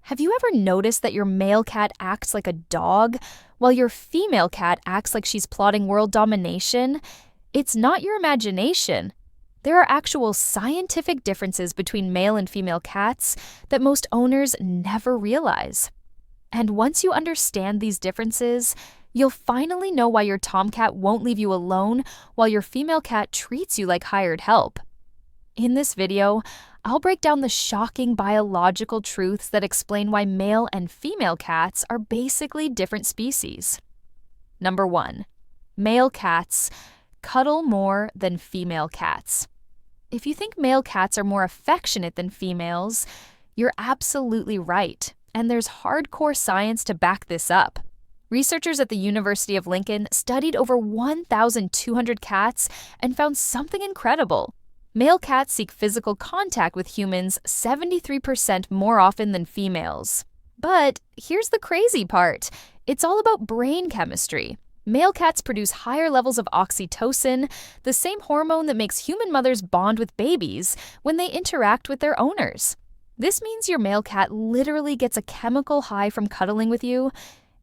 Have you ever noticed that your male cat acts like a dog, while your female cat acts like she's plotting world domination? It's not your imagination. There are actual scientific differences between male and female cats that most owners never realize. And once you understand these differences, you'll finally know why your tomcat won't leave you alone while your female cat treats you like hired help. In this video, I'll break down the shocking biological truths that explain why male and female cats are basically different species. Number 1. Male cats cuddle more than female cats. If you think male cats are more affectionate than females, you're absolutely right, and there's hardcore science to back this up. Researchers at the University of Lincoln studied over 1,200 cats and found something incredible. Male cats seek physical contact with humans 73% more often than females. But here's the crazy part. It's all about brain chemistry. Male cats produce higher levels of oxytocin, the same hormone that makes human mothers bond with babies when they interact with their owners. This means your male cat literally gets a chemical high from cuddling with you.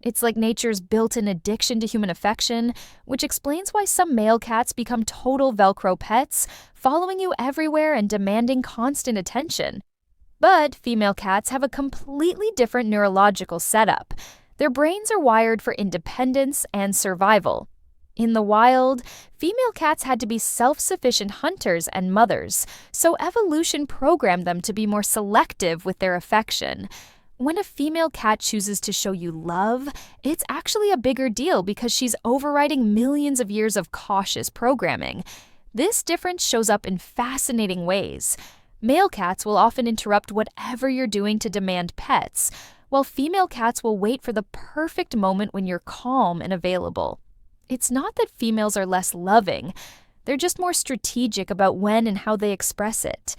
It's like nature's built-in addiction to human affection, which explains why some male cats become total Velcro pets, following you everywhere and demanding constant attention. But female cats have a completely different neurological setup. Their brains are wired for independence and survival. In the wild, female cats had to be self-sufficient hunters and mothers, so evolution programmed them to be more selective with their affection. When a female cat chooses to show you love, it's actually a bigger deal because she's overriding millions of years of cautious programming. This difference shows up in fascinating ways. Male cats will often interrupt whatever you're doing to demand pets, while female cats will wait for the perfect moment when you're calm and available. It's not that females are less loving, they're just more strategic about when and how they express it.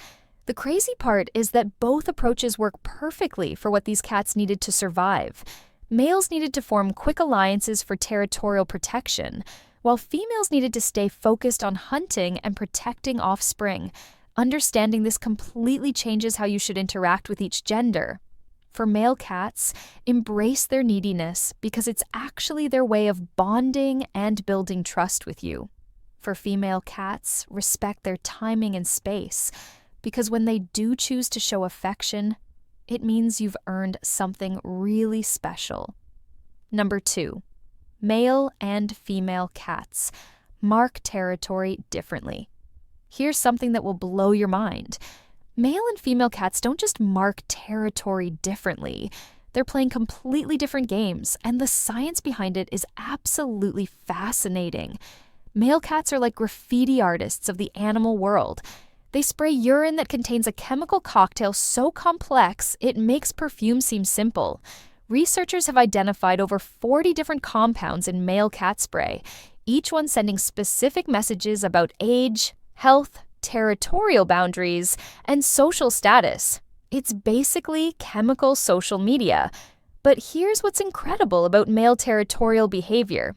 The crazy part is that both approaches work perfectly for what these cats needed to survive. Males needed to form quick alliances for territorial protection, while females needed to stay focused on hunting and protecting offspring. Understanding this completely changes how you should interact with each gender. For male cats, embrace their neediness because it's actually their way of bonding and building trust with you. For female cats, respect their timing and space, because when they do choose to show affection, it means you've earned something really special. Number 2. Male and female cats mark territory differently. Here's something that will blow your mind. Male and female cats don't just mark territory differently. They're playing completely different games, and the science behind it is absolutely fascinating. Male cats are like graffiti artists of the animal world. They spray urine that contains a chemical cocktail so complex it makes perfume seem simple. Researchers have identified over 40 different compounds in male cat spray, each one sending specific messages about age, health, territorial boundaries, and social status. It's basically chemical social media. But here's what's incredible about male territorial behavior.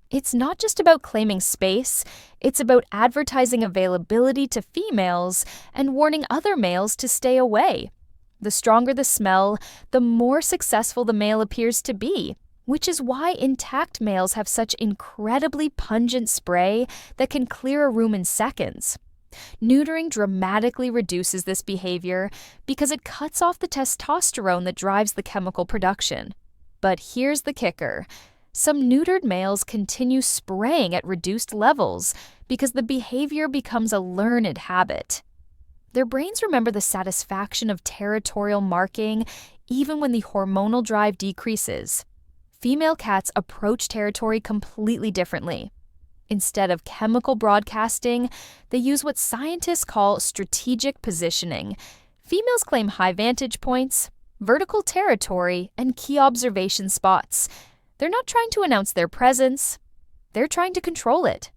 It's not just about claiming space, it's about advertising availability to females and warning other males to stay away. The stronger the smell, the more successful the male appears to be, which is why intact males have such incredibly pungent spray that can clear a room in seconds. Neutering dramatically reduces this behavior because it cuts off the testosterone that drives the chemical production. But here's the kicker. Some neutered males continue spraying at reduced levels because the behavior becomes a learned habit. Their brains remember the satisfaction of territorial marking even when the hormonal drive decreases. Female cats approach territory completely differently. Instead of chemical broadcasting, they use what scientists call strategic positioning. Females claim high vantage points, vertical territory, and key observation spots. They're not trying to announce their presence, they're trying to control it.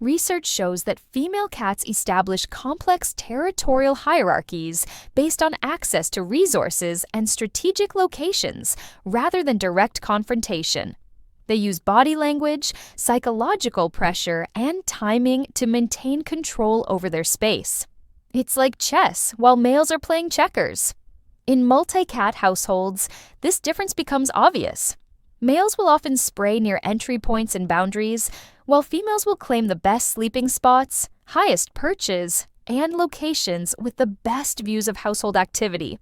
Research shows that female cats establish complex territorial hierarchies based on access to resources and strategic locations rather than direct confrontation. They use body language, psychological pressure, and timing to maintain control over their space. It's like chess while males are playing checkers. In multi-cat households, this difference becomes obvious. Males will often spray near entry points and boundaries, while females will claim the best sleeping spots, highest perches, and locations with the best views of household activity.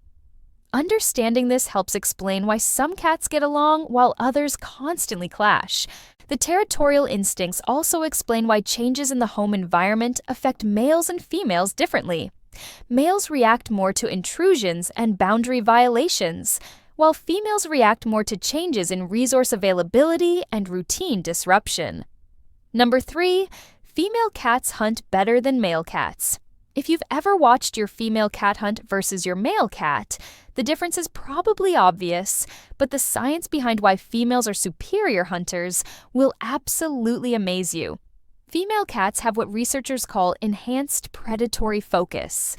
Understanding this helps explain why some cats get along while others constantly clash. The territorial instincts also explain why changes in the home environment affect males and females differently. Males react more to intrusions and boundary violations, while females react more to changes in resource availability and routine disruption. Number 3, female cats hunt better than male cats. If you've ever watched your female cat hunt versus your male cat, the difference is probably obvious, but the science behind why females are superior hunters will absolutely amaze you. Female cats have what researchers call enhanced predatory focus.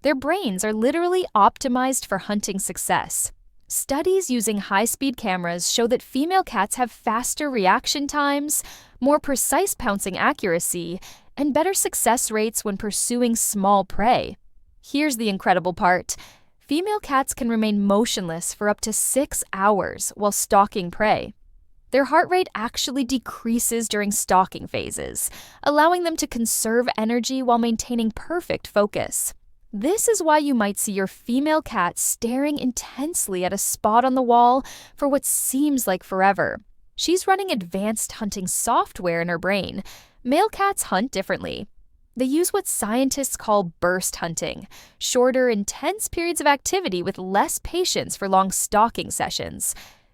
Their brains are literally optimized for hunting success. Studies using high-speed cameras show that female cats have faster reaction times, more precise pouncing accuracy, and better success rates when pursuing small prey. Here's the incredible part. Female cats can remain motionless for up to 6 hours while stalking prey. Their heart rate actually decreases during stalking phases, allowing them to conserve energy while maintaining perfect focus. This is why you might see your female cat staring intensely at a spot on the wall for what seems like forever. She's running advanced hunting software in her brain. Male cats hunt differently. They use what scientists call burst hunting, shorter, intense periods of activity with less patience for long stalking sessions.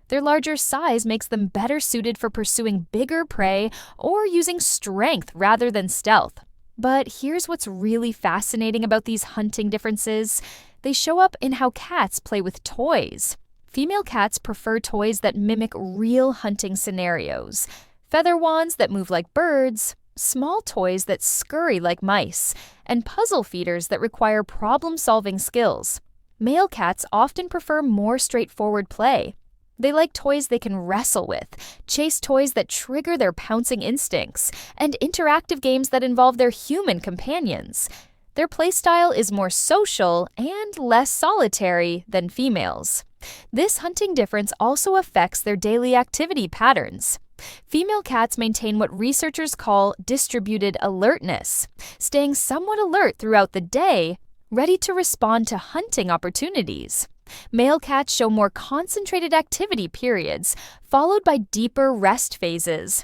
Their larger size makes them better suited for pursuing bigger prey or using strength rather than stealth. But here's what's really fascinating about these hunting differences. They show up in how cats play with toys. Female cats prefer toys that mimic real hunting scenarios. Feather wands that move like birds, small toys that scurry like mice, and puzzle feeders that require problem-solving skills. Male cats often prefer more straightforward play. They like toys they can wrestle with, chase toys that trigger their pouncing instincts, and interactive games that involve their human companions. Their playstyle is more social and less solitary than females. This hunting difference also affects their daily activity patterns. Female cats maintain what researchers call distributed alertness, staying somewhat alert throughout the day, ready to respond to hunting opportunities. Male cats show more concentrated activity periods, followed by deeper rest phases.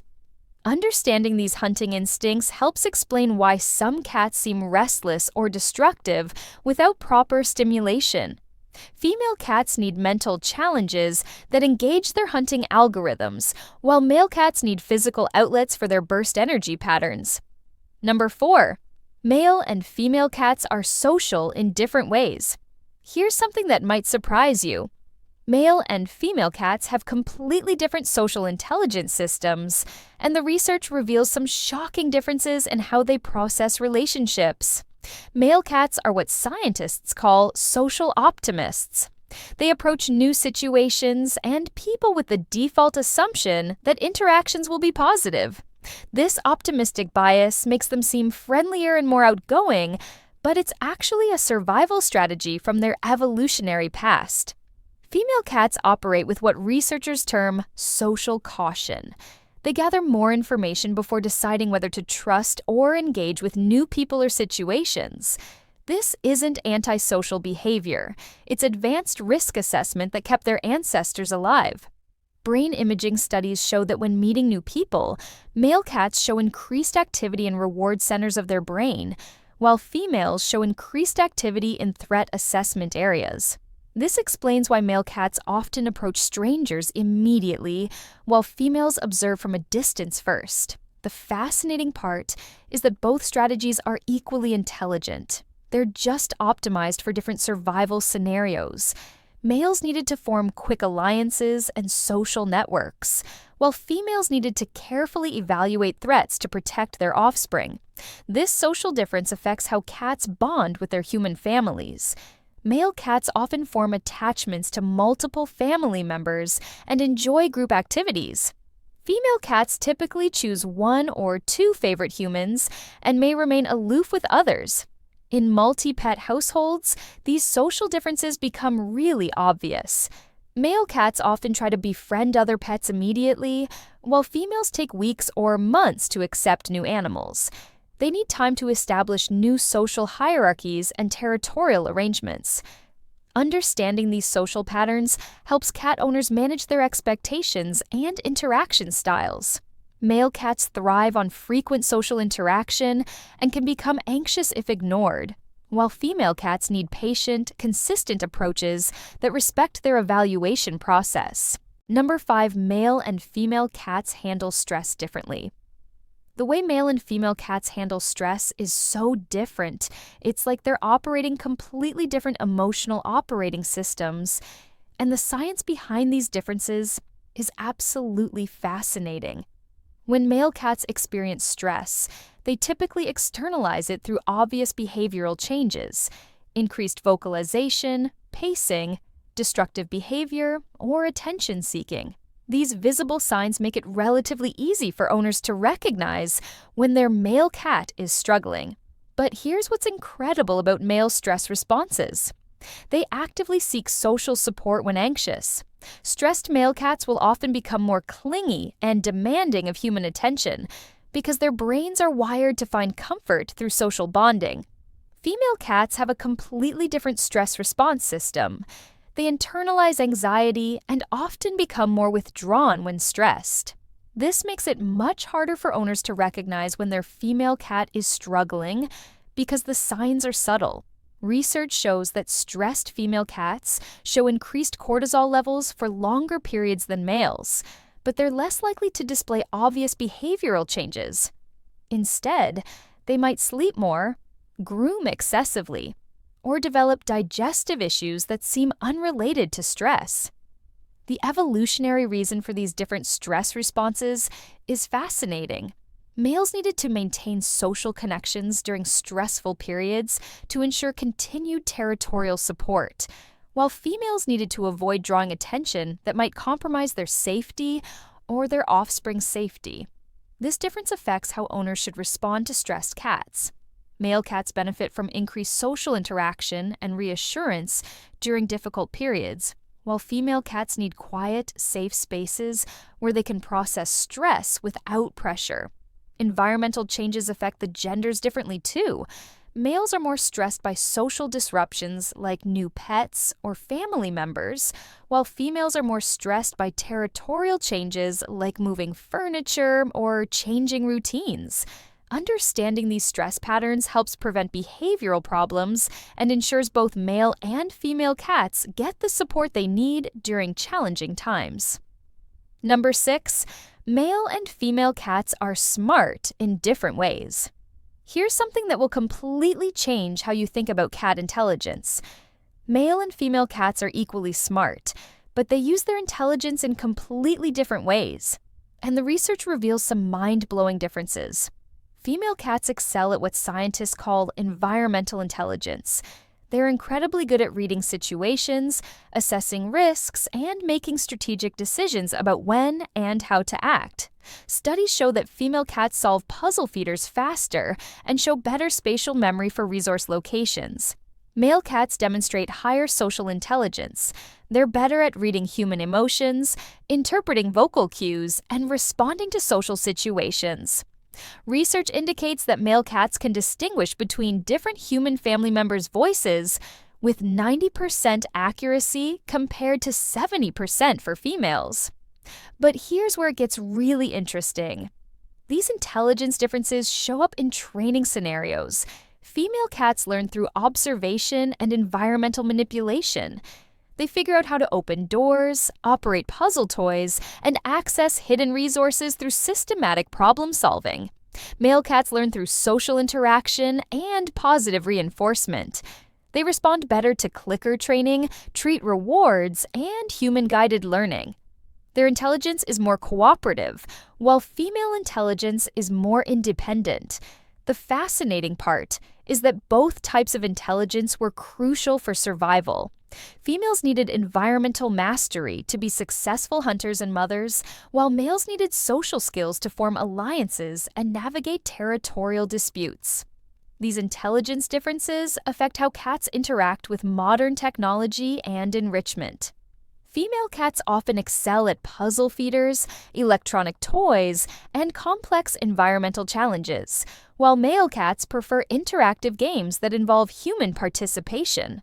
Understanding these hunting instincts helps explain why some cats seem restless or destructive without proper stimulation. Female cats need mental challenges that engage their hunting algorithms, while male cats need physical outlets for their burst energy patterns. Number 4. Male and female cats are social in different ways. Here's something that might surprise you. Male and female cats have completely different social intelligence systems, and the research reveals some shocking differences in how they process relationships. Male cats are what scientists call social optimists. They approach new situations and people with the default assumption that interactions will be positive. This optimistic bias makes them seem friendlier and more outgoing, but it's actually a survival strategy from their evolutionary past. Female cats operate with what researchers term social caution. They gather more information before deciding whether to trust or engage with new people or situations. This isn't antisocial behavior. It's advanced risk assessment that kept their ancestors alive. Brain imaging studies show that when meeting new people, male cats show increased activity in reward centers of their brain, while females show increased activity in threat assessment areas. This explains why male cats often approach strangers immediately, while females observe from a distance first. The fascinating part is that both strategies are equally intelligent. They're just optimized for different survival scenarios. Males needed to form quick alliances and social networks, while females needed to carefully evaluate threats to protect their offspring. This social difference affects how cats bond with their human families. Male cats often form attachments to multiple family members and enjoy group activities. Female cats typically choose one or two favorite humans and may remain aloof with others. In multi-pet households, these social differences become really obvious. Male cats often try to befriend other pets immediately, while females take weeks or months to accept new animals. They need time to establish new social hierarchies and territorial arrangements. Understanding these social patterns helps cat owners manage their expectations and interaction styles. Male cats thrive on frequent social interaction and can become anxious if ignored, while female cats need patient, consistent approaches that respect their evaluation process. Number 5, male and female cats handle stress differently. The way male and female cats handle stress is so different. It's like they're operating completely different emotional operating systems, and the science behind these differences is absolutely fascinating. When male cats experience stress, they typically externalize it through obvious behavioral changes, increased vocalization, pacing, destructive behavior, or attention seeking. These visible signs make it relatively easy for owners to recognize when their male cat is struggling. But here's what's incredible about male stress responses. They actively seek social support when anxious. Stressed male cats will often become more clingy and demanding of human attention because their brains are wired to find comfort through social bonding. Female cats have a completely different stress response system. They internalize anxiety and often become more withdrawn when stressed. This makes it much harder for owners to recognize when their female cat is struggling because the signs are subtle. Research shows that stressed female cats show increased cortisol levels for longer periods than males, but they're less likely to display obvious behavioral changes. Instead, they might sleep more, groom excessively, or develop digestive issues that seem unrelated to stress. The evolutionary reason for these different stress responses is fascinating. Males needed to maintain social connections during stressful periods to ensure continued territorial support, while females needed to avoid drawing attention that might compromise their safety or their offspring's safety. This difference affects how owners should respond to stressed cats. Male cats benefit from increased social interaction and reassurance during difficult periods, while female cats need quiet, safe spaces where they can process stress without pressure. Environmental changes affect the genders differently too. Males are more stressed by social disruptions like new pets or family members, while females are more stressed by territorial changes like moving furniture or changing routines. Understanding these stress patterns helps prevent behavioral problems and ensures both male and female cats get the support they need during challenging times. Number 6, male and female cats are smart in different ways. Here's something that will completely change how you think about cat intelligence. Male and female cats are equally smart, but they use their intelligence in completely different ways. And the research reveals some mind-blowing differences. Female cats excel at what scientists call environmental intelligence. They're incredibly good at reading situations, assessing risks, and making strategic decisions about when and how to act. Studies show that female cats solve puzzle feeders faster and show better spatial memory for resource locations. Male cats demonstrate higher social intelligence. They're better at reading human emotions, interpreting vocal cues, and responding to social situations. Research indicates that male cats can distinguish between different human family members' voices with 90% accuracy compared to 70% for females. But here's where it gets really interesting. These intelligence differences show up in training scenarios. Female cats learn through observation and environmental manipulation. They figure out how to open doors, operate puzzle toys, and access hidden resources through systematic problem solving. Male cats learn through social interaction and positive reinforcement. They respond better to clicker training, treat rewards, and human-guided learning. Their intelligence is more cooperative, while female intelligence is more independent. The fascinating part is that both types of intelligence were crucial for survival. Females needed environmental mastery to be successful hunters and mothers, while males needed social skills to form alliances and navigate territorial disputes. These intelligence differences affect how cats interact with modern technology and enrichment. Female cats often excel at puzzle feeders, electronic toys, and complex environmental challenges, while male cats prefer interactive games that involve human participation.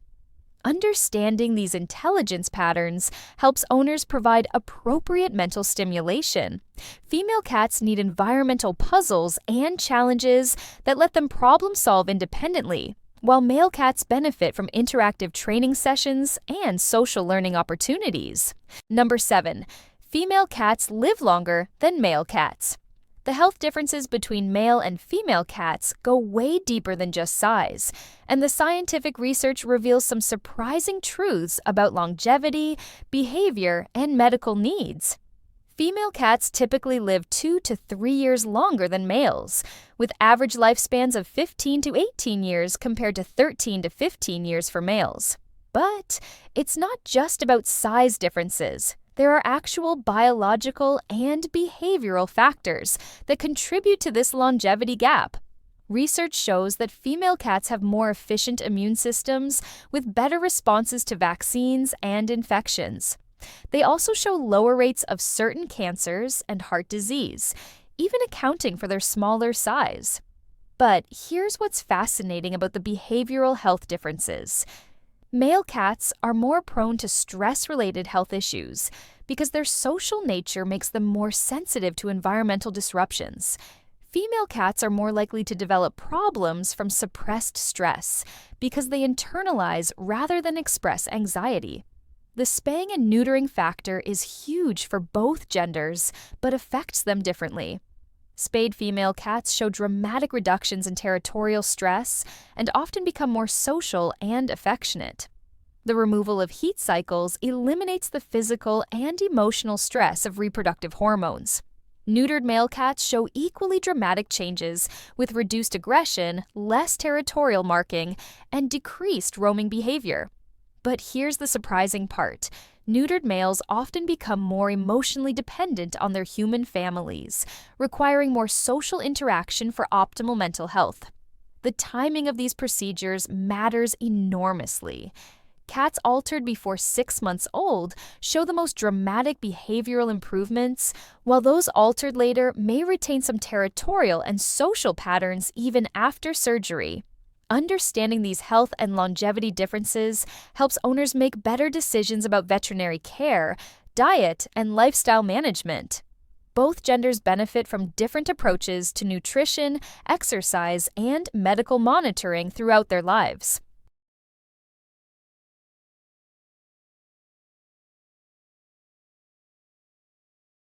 Understanding these intelligence patterns helps owners provide appropriate mental stimulation. Female cats need environmental puzzles and challenges that let them problem solve independently, while male cats benefit from interactive training sessions and social learning opportunities. Number 7. Female cats live longer than male cats. The health differences between male and female cats go way deeper than just size, and the scientific research reveals some surprising truths about longevity, behavior, and medical needs. Female cats typically live 2 to 3 years longer than males, with average lifespans of 15 to 18 years compared to 13 to 15 years for males. But it's not just about size differences. There are actual biological and behavioral factors that contribute to this longevity gap. Research shows that female cats have more efficient immune systems with better responses to vaccines and infections. They also show lower rates of certain cancers and heart disease, even accounting for their smaller size. But here's what's fascinating about the behavioral health differences. Male cats are more prone to stress-related health issues because their social nature makes them more sensitive to environmental disruptions. Female cats are more likely to develop problems from suppressed stress because they internalize rather than express anxiety. The spaying and neutering factor is huge for both genders, but affects them differently. Spayed female cats show dramatic reductions in territorial stress and often become more social and affectionate. The removal of heat cycles eliminates the physical and emotional stress of reproductive hormones. Neutered male cats show equally dramatic changes with reduced aggression, less territorial marking, and decreased roaming behavior. But here's the surprising part. Neutered males often become more emotionally dependent on their human families, requiring more social interaction for optimal mental health. The timing of these procedures matters enormously. Cats altered before 6 months old show the most dramatic behavioral improvements, while those altered later may retain some territorial and social patterns even after surgery. Understanding these health and longevity differences helps owners make better decisions about veterinary care, diet, and lifestyle management. Both genders benefit from different approaches to nutrition, exercise, and medical monitoring throughout their lives.